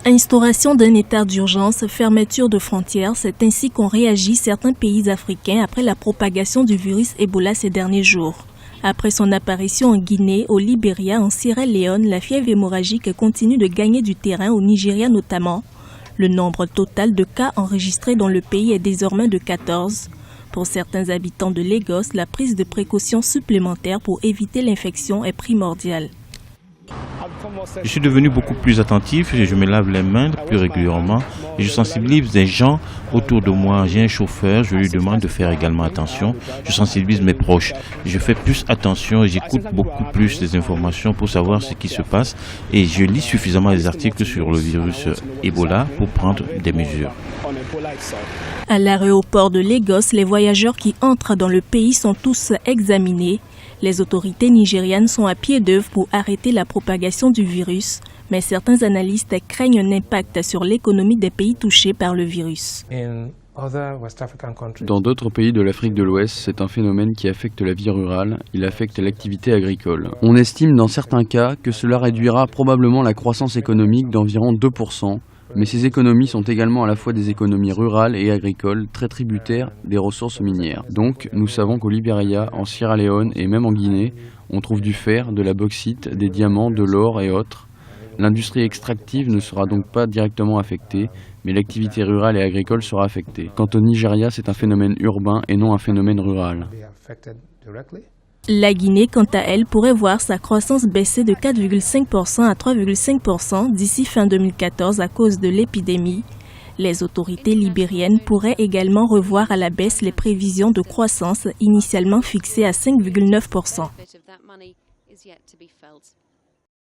Instauration d'un état d'urgence, fermeture de frontières, c'est ainsi qu'ont réagi certains pays africains après la propagation du virus Ebola ces derniers jours. Après son apparition en Guinée, au Libéria, en Sierra Leone, la fièvre hémorragique continue de gagner du terrain, au Nigeria notamment. Le nombre total de cas enregistrés dans le pays est désormais de 14. Pour certains habitants de Lagos, la prise de précautions supplémentaires pour éviter l'infection est primordiale. Je suis devenu beaucoup plus attentif, je me lave les mains plus régulièrement et je sensibilise les gens autour de moi. J'ai un chauffeur, je lui demande de faire également attention. Je sensibilise mes proches. Je fais plus attention et j'écoute beaucoup plus les informations pour savoir ce qui se passe et je lis suffisamment les articles sur le virus Ebola pour prendre des mesures. À l'aéroport de Lagos, les voyageurs qui entrent dans le pays sont tous examinés. Les autorités nigérianes sont à pied d'œuvre pour arrêter la propagation du virus, mais certains analystes craignent un impact sur l'économie des pays touchés par le virus. Dans d'autres pays de l'Afrique de l'Ouest, c'est un phénomène qui affecte la vie rurale, il affecte l'activité agricole. On estime dans certains cas que cela réduira probablement la croissance économique d'environ 2%, mais ces économies sont également à la fois des économies rurales et agricoles très tributaires des ressources minières. Donc, nous savons qu'au Libéria, en Sierra Leone et même en Guinée, on trouve du fer, de la bauxite, des diamants, de l'or et autres. L'industrie extractive ne sera donc pas directement affectée, mais l'activité rurale et agricole sera affectée. Quant au Nigeria, c'est un phénomène urbain et non un phénomène rural. La Guinée, quant à elle, pourrait voir sa croissance baisser de 4,5% à 3,5% d'ici fin 2014 à cause de l'épidémie. Les autorités libériennes pourraient également revoir à la baisse les prévisions de croissance initialement fixées à 5,9%.